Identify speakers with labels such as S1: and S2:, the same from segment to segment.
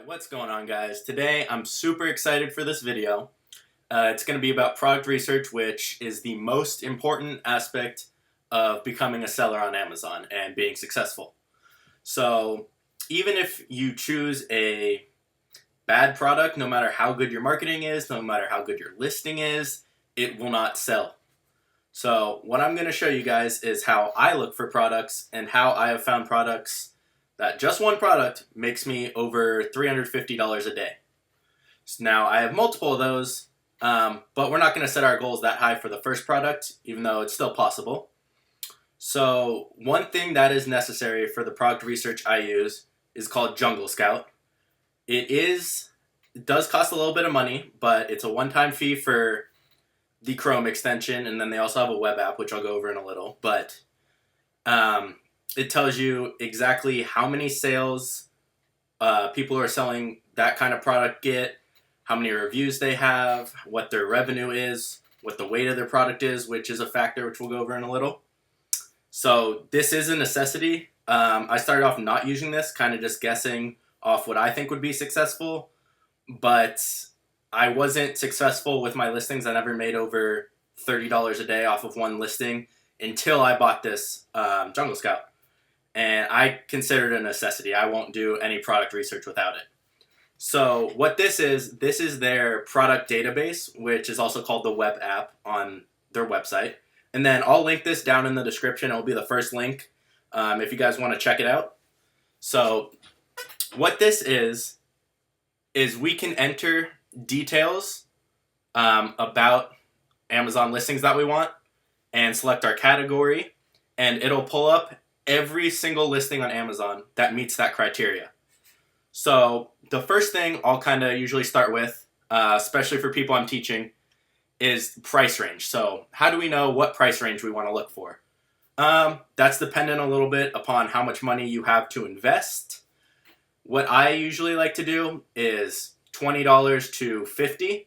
S1: What's going on, guys? Today I'm super excited for this video. It's going to be about product research, which is the most important aspect of becoming a seller on Amazon and being successful. So even if you choose a bad product, no matter how good your marketing is, no matter how good your listing is, it will not sell. So what I'm going to show you guys is how I look for products and how I have found products that just one product makes me over $350 a day. So now I have multiple of those, but we're not going to set our goals that high for the first product, even though it's still possible. So one thing that is necessary for the product research I use is called Jungle Scout. It does cost a little bit of money, but it's a one-time fee for the Chrome extension, and then they also have a web app, which I'll go over in a little. But it tells you exactly how many sales people who are selling that kind of product get, how many reviews they have, what their revenue is, what the weight of their product is, which is a factor which we'll go over in a little. So this is a necessity. I started off not using this, kind of just guessing off what I think would be successful, but I wasn't successful with my listings. I never made over $30 a day off of one listing until I bought this Jungle Scout. And I consider it a necessity. I won't do any product research without it. So what this is their product database, which is also called the web app on their website. And then I'll link this down in the description. It'll be the first link if you guys want to check it out. So what this is we can enter details about Amazon listings that we want and select our category, and it'll pull up every single listing on Amazon that meets that criteria. So the first thing I'll kind of usually start with, especially for people I'm teaching, is price range. So how do we know what price range we want to look for? That's dependent a little bit upon how much money you have to invest. What I usually like to do is $20 to $50.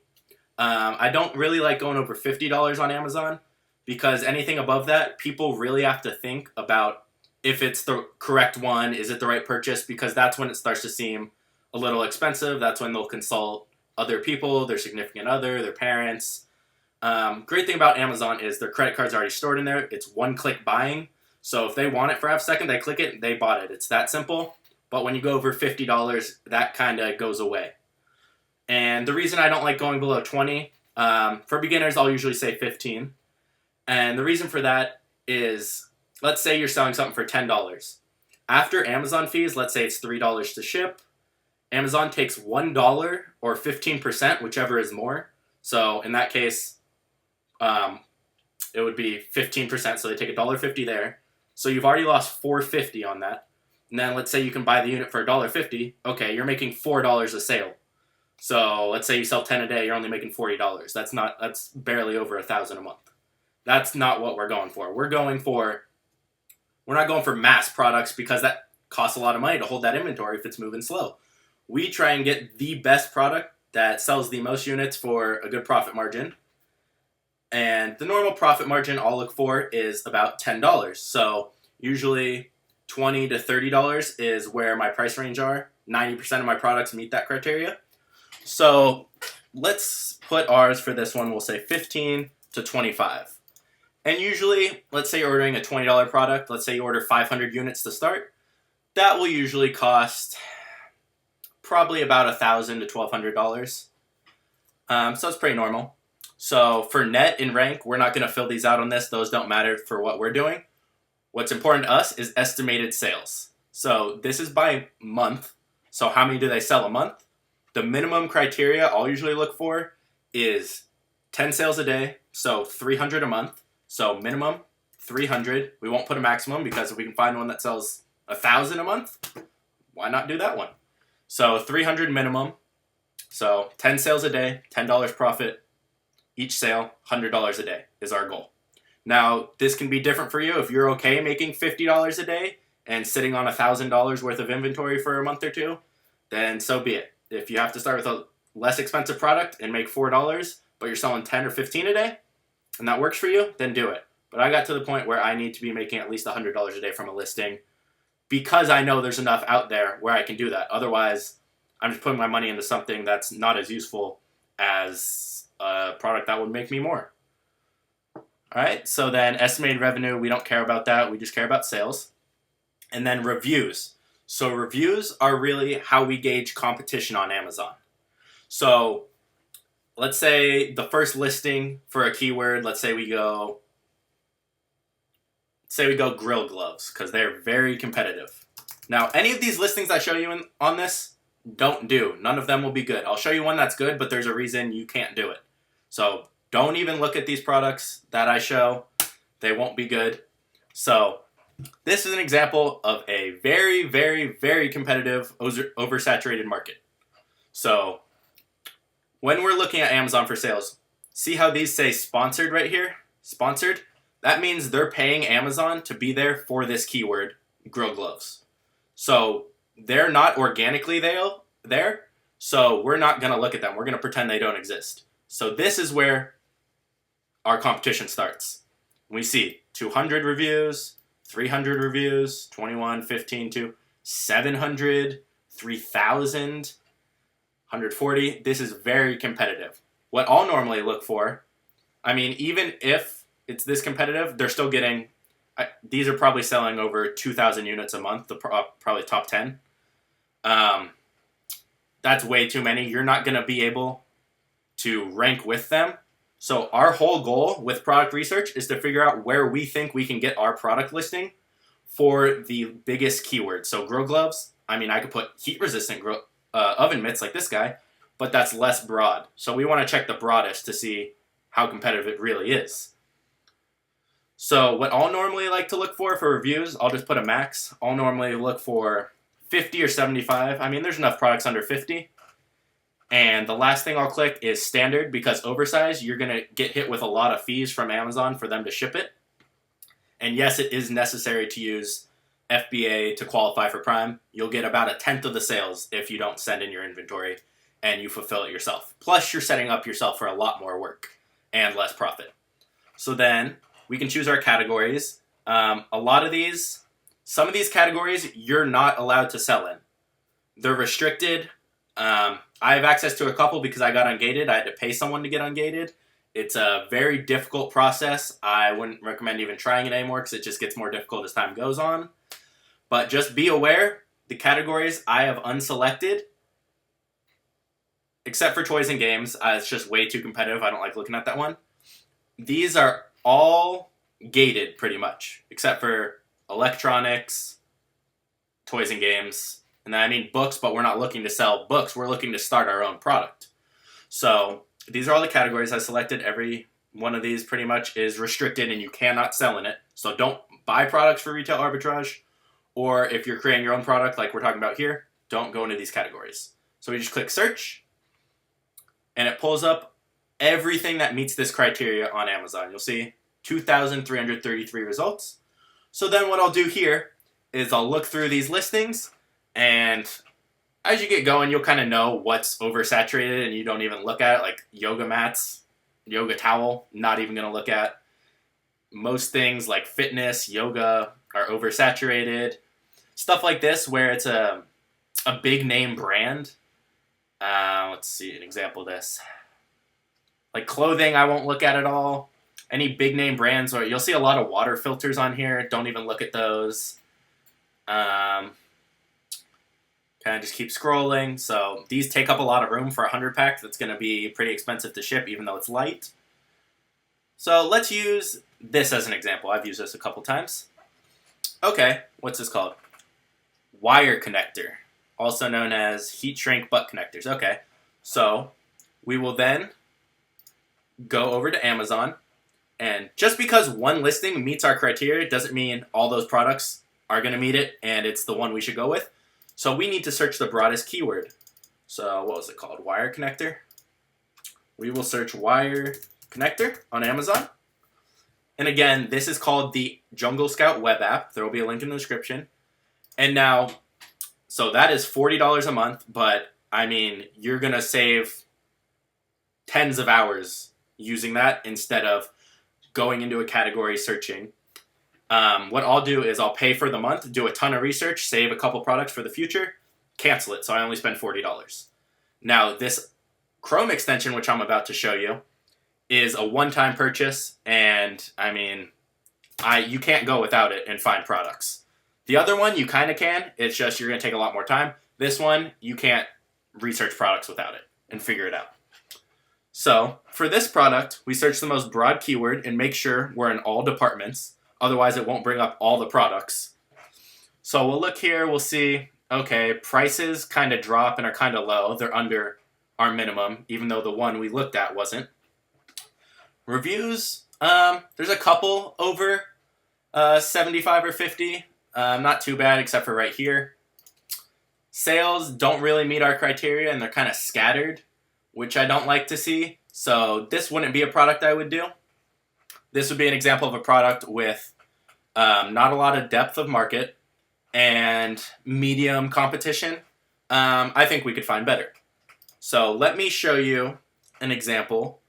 S1: I don't really like going over $50 on Amazon because anything above that, people really have to think about if it's the correct one, is it the right purchase? Because that's when it starts to seem a little expensive. That's when they'll consult other people, their significant other, their parents. Great thing about Amazon is their credit card's already stored in there. It's one-click buying. So if they want it for half a second, they click it, they bought it. It's that simple. But when you go over $50, that kind of goes away. And the reason I don't like going below 20, for beginners, I'll usually say 15. And the reason for that is, let's say you're selling something for $10. After Amazon fees, let's say it's $3 to ship. Amazon takes $1 or 15%, whichever is more. So in that case, it would be 15%. So they take $1.50 there. So you've already lost $4.50 on that. And then let's say you can buy the unit for $1.50. Okay, you're making $4 a sale. So let's say you sell 10 a day, you're only making $40. That's barely over $1,000 a month. That's not what we're going for. We're not going for mass products because that costs a lot of money to hold that inventory if it's moving slow. We try and get the best product that sells the most units for a good profit margin. And the normal profit margin I'll look for is about $10. So usually $20 to $30 is where my price range are. 90% of my products meet that criteria. So let's put ours for this one, we'll say 15 to 25. And usually, let's say you're ordering a $20 product. Let's say you order 500 units to start. That will usually cost probably about $1,000 to $1,200. So it's pretty normal. So for net and rank, we're not going to fill these out on this. Those don't matter for what we're doing. What's important to us is estimated sales. So this is by month. So how many do they sell a month? The minimum criteria I'll usually look for is 10 sales a day, so 300 a month. So minimum 300. We won't put a maximum because if we can find one that sells 1,000 a month, why not do that one? So 300 minimum. So 10 sales a day, $10 profit. Each sale, $100 a day is our goal. Now, this can be different for you. If you're okay making $50 a day and sitting on $1,000 worth of inventory for a month or two, then so be it. If you have to start with a less expensive product and make $4, but you're selling 10 or 15 a day, and that works for you, then do it. But I got to the point where I need to be making at least $100 a day from a listing because I know there's enough out there where I can do that. Otherwise, I'm just putting my money into something that's not as useful as a product that would make me more. All right, so then estimated revenue, we don't care about that. We just care about sales. And then reviews. So reviews are really how we gauge competition on Amazon. So let's say the first listing for a keyword, let's say we go grill gloves, because they're very competitive. Now, any of these listings I show you on this, don't do. None of them will be good. I'll show you one that's good, but there's a reason you can't do it. So don't even look at these products that I show. They won't be good. So this is an example of a very, very, very competitive, oversaturated market. So when we're looking at Amazon for sales, see how these say sponsored right here? Sponsored? That means they're paying Amazon to be there for this keyword, grill gloves. So they're not organically there, so we're not going to look at them. We're going to pretend they don't exist. So this is where our competition starts. We see 200 reviews, 300 reviews, 21, 15, 2, 700, 3,000, 140. This is very competitive. What I'll normally look for, I mean, even if it's this competitive, they're still getting, these are probably selling over 2,000 units a month, probably top 10. That's way too many. You're not going to be able to rank with them. So our whole goal with product research is to figure out where we think we can get our product listing for the biggest keyword. So grill gloves, I mean, I could put heat-resistant oven mitts like this guy, but that's less broad. So we want to check the broadest to see how competitive it really is. So what I'll normally like to look for reviews, I'll just put a max. I'll normally look for 50 or 75. I mean, there's enough products under 50. And the last thing I'll click is standard, because oversized, you're going to get hit with a lot of fees from Amazon for them to ship it. And yes, it is necessary to use FBA to qualify for Prime. You'll get about 1/10 of the sales if you don't send in your inventory and you fulfill it yourself. Plus, you're setting up yourself for a lot more work and less profit. So then we can choose our categories. Some of these categories, you're not allowed to sell in. They're restricted. I have access to a couple because I got ungated. I had to pay someone to get ungated. It's a very difficult process. I wouldn't recommend even trying it anymore because it just gets more difficult as time goes on. But just be aware, the categories I have unselected, except for toys and games. It's just way too competitive. I don't like looking at that one. These are all gated pretty much, except for electronics, toys and games. And then I mean books, but we're not looking to sell books. We're looking to start our own product. So these are all the categories I selected. Every one of these pretty much is restricted and you cannot sell in it. So don't buy products for retail arbitrage. Or if you're creating your own product like we're talking about here, don't go into these categories. So we just click search and it pulls up everything that meets this criteria on Amazon. You'll see 2,333 results. So then what I'll do here is I'll look through these listings, and as you get going, you'll kind of know what's oversaturated and you don't even look at it, like yoga mats, yoga towel, not even going to look at. Most things like fitness, yoga are oversaturated. Stuff like this where it's a big name brand. Let's see an example of this. Like clothing, I won't look at all. Any big name brands, or you'll see a lot of water filters on here. Don't even look at those. Kind of just keep scrolling. So these take up a lot of room for a 100-pack. That's going to be pretty expensive to ship, even though it's light. So let's use this as an example. I've used this a couple times. Okay, what's this called? Wire connector, also known as heat shrink butt connectors. Okay, so we will then go over to Amazon. And just because one listing meets our criteria doesn't mean all those products are going to meet it and it's the one we should go with. So we need to search the broadest keyword. So what was it called? Wire connector. We will search wire connector on Amazon. And again, this is called the Jungle Scout web app. There will be a link in the description. And now, so that is $40 a month, but I mean, you're going to save tens of hours using that instead of going into a category searching. What I'll do is I'll pay for the month, do a ton of research, save a couple products for the future, cancel it, so I only spend $40. Now, this Chrome extension, which I'm about to show you, is a one-time purchase, and I mean, you can't go without it and find products. The other one, you kind of can. It's just you're going to take a lot more time. This one, you can't research products without it and figure it out. So, for this product, we search the most broad keyword and make sure we're in all departments. Otherwise, it won't bring up all the products. So, we'll look here. We'll see, okay, prices kind of drop and are kind of low. They're under our minimum, even though the one we looked at wasn't. Reviews, there's a couple over 75 or 50. Not too bad, except for right here. Sales don't really meet our criteria, and they're kind of scattered, which I don't like to see. So this wouldn't be a product I would do. This would be an example of a product with not a lot of depth of market and medium competition. I think we could find better. So let me show you an example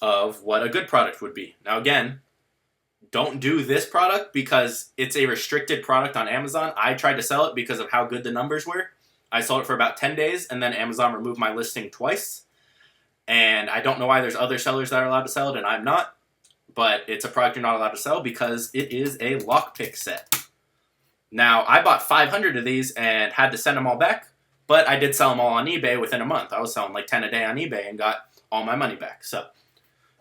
S1: of what a good product would be. Now again, don't do this product because it's a restricted product on Amazon. I tried to sell it because of how good the numbers were. I sold it for about 10 days and then Amazon removed my listing twice. And I don't know why there's other sellers that are allowed to sell it and I'm not. But it's a product you're not allowed to sell because it is a lockpick set. Now, I bought 500 of these and had to send them all back. But I did sell them all on eBay within a month. I was selling like 10 a day on eBay and got all my money back. So,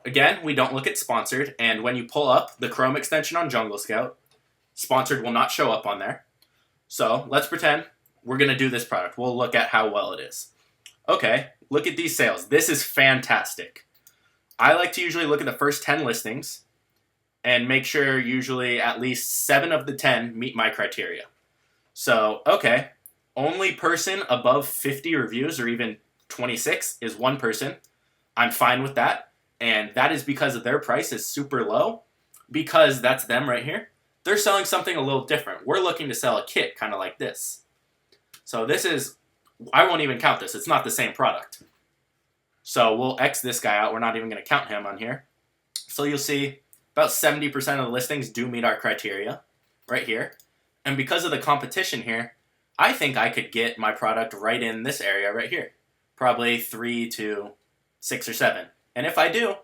S1: again, we don't look at sponsored. And when you pull up the Chrome extension on Jungle Scout, sponsored will not show up on there. So, let's pretend we're going to do this product. We'll look at how well it is. Okay, look at these sales. This is fantastic. I like to usually look at the first 10 listings and make sure usually at least 7 of the 10 meet my criteria. So, okay, only person above 50 reviews or even 26 is one person. I'm fine with that. And that is because their price is super low because that's them right here. They're selling something a little different. We're looking to sell a kit kind of like this. So this is, I won't even count this. It's not the same product. So we'll X this guy out. We're not even going to count him on here. So you'll see about 70% of the listings do meet our criteria right here. And because of the competition here, I think I could get my product right in this area right here. Probably 3 to 6 or 7. And if I do,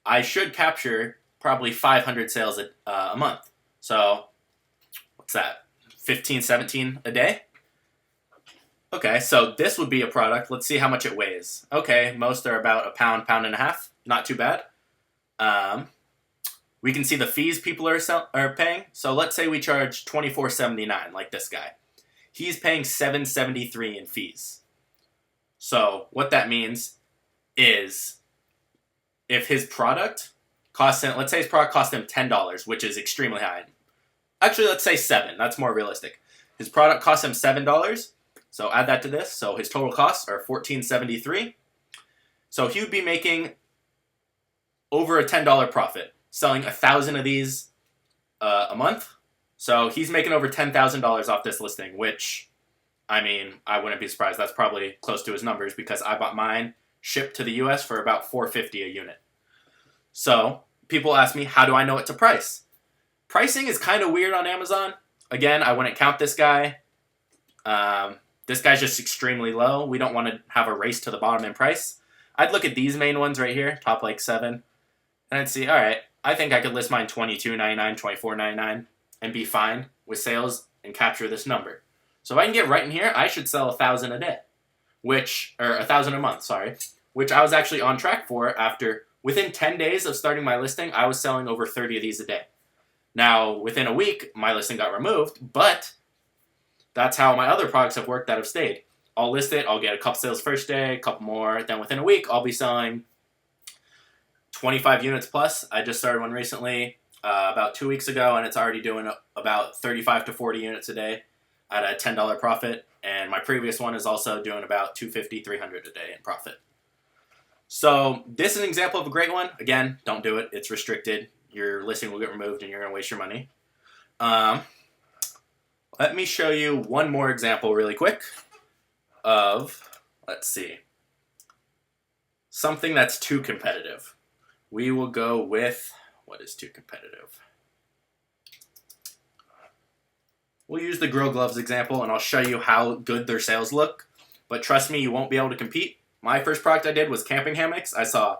S1: I should capture probably 500 sales a month. So what's that? 15, 17 a day? Okay, so this would be a product. Let's see how much it weighs. Okay, most are about a pound, pound and a half. Not too bad. We can see the fees people are paying. So let's say we charge $24.79, like this guy. He's paying $7.73 in fees. So what that means is if his product costs him, let's say his product cost him $10, which is extremely high. Actually, let's say $7. That's more realistic. His product costs him $7. So add that to this. So his total costs are $14.73. So he would be making over a $10 profit, selling 1,000 of these a month. So he's making over $10,000 off this listing, which, I mean, I wouldn't be surprised. That's probably close to his numbers because I bought mine shipped to the US for about $4.50 a unit. So people ask me, how do I know what to price? Pricing is kind of weird on Amazon. Again, I wouldn't count this guy. This guy's just extremely low. We don't want to have a race to the bottom in price. I'd look at these main ones right here, top like 7, and I'd see, all right, I think I could list mine $22.99, $24.99, and be fine with sales and capture this number. So if I can get right in here, I should sell 1,000 a day, or 1,000 a month, sorry, which I was actually on track for after, within 10 days of starting my listing, I was selling over 30 of these a day. Now, within a week, my listing got removed, but that's how my other products have worked that have stayed. I'll list it, I'll get a couple sales first day, a couple more, then within a week, I'll be selling 25 units plus. I just started one recently about 2 weeks ago, and it's already doing about 35 to 40 units a day at a $10 profit. And my previous one is also doing about 250, 300 a day in profit. So this is an example of a great one. Again, don't do it. It's restricted. Your listing will get removed, and you're going to waste your money. Let me show you one more example really quick of, let's see, something that's too competitive. We will go with, what is too competitive? We'll use the Grill Gloves example, and I'll show you how good their sales look. But trust me, you won't be able to compete. My first product I did was camping hammocks. I saw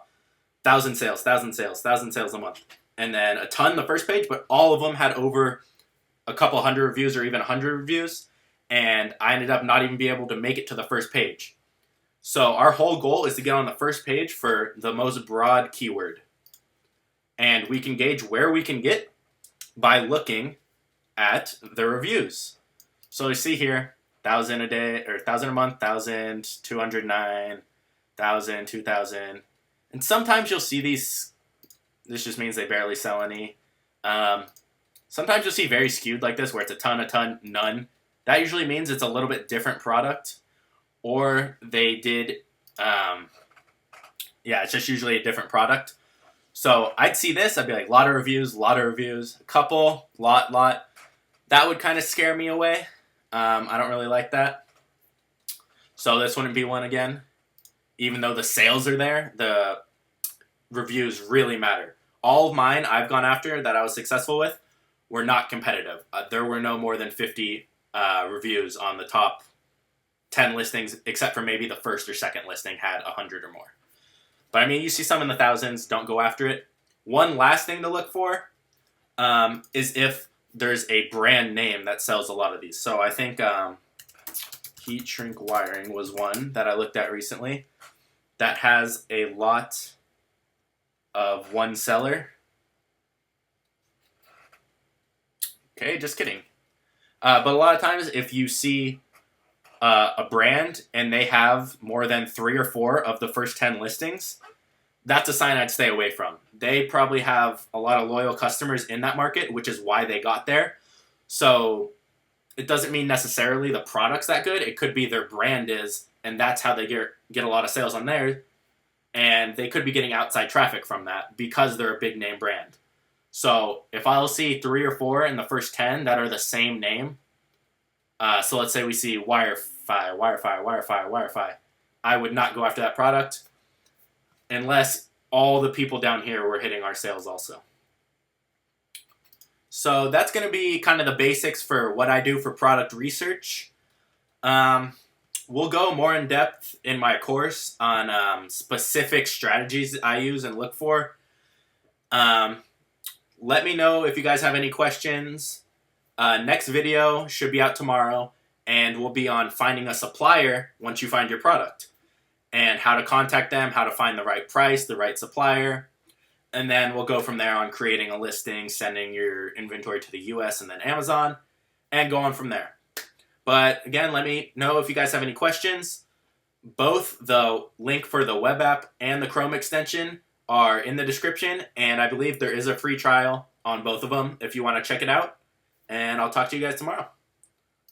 S1: 1,000 sales, 1,000 sales, 1,000 sales a month. And then a ton the first page, but all of them had over a couple hundred reviews or even 100 reviews. And I ended up not even being able to make it to the first page. So our whole goal is to get on the first page for the most broad keyword. And we can gauge where we can get by looking at the reviews. So you see here, 1,000 a day, or 1,000 a month, 1,000, 209, 1,000, 2,000. And sometimes you'll see these, this just means they barely sell any. Sometimes you'll see very skewed like this, where it's a ton, none. That usually means it's a little bit different product. Or they did, it's just usually a different product. So I'd see this, I'd be like, lot of reviews, a couple, lot. That would kind of scare me away. I don't really like that. So this wouldn't be one again. Even though the sales are there, the reviews really matter. All of mine I've gone after that I was successful with were not competitive. There were no more than 50 reviews on the top 10 listings, except for maybe the first or second listing had 100 or more. But I mean, you see some in the thousands, don't go after it. One last thing to look for is if there's a brand name that sells a lot of these. So I think heat shrink wiring was one that I looked at recently that has a lot of one seller. Okay, just kidding. But a lot of times if you see a brand and they have more than 3 or 4 of the first 10 listings, that's a sign I'd stay away from. They probably have a lot of loyal customers in that market, which is why they got there. So it doesn't mean necessarily the product's that good. It could be their brand is, and that's how they get a lot of sales on there. And they could be getting outside traffic from that because they're a big name brand. So if I'll see 3 or 4 in the first 10 that are the same name, so let's say we see Wi-Fi, I would not go after that product unless all the people down here were hitting our sales also. So that's going to be kind of the basics for what I do for product research. We'll go more in depth in my course on specific strategies I use and look for. Let me know if you guys have any questions. Next video should be out tomorrow, and we'll be on finding a supplier once you find your product, and how to contact them, how to find the right price, the right supplier, and then we'll go from there on creating a listing, sending your inventory to the US and then Amazon, and go on from there. But again, let me know if you guys have any questions. Both the link for the web app and the Chrome extension are in the description, and I believe there is a free trial on both of them if you want to check it out. And I'll talk to you guys tomorrow.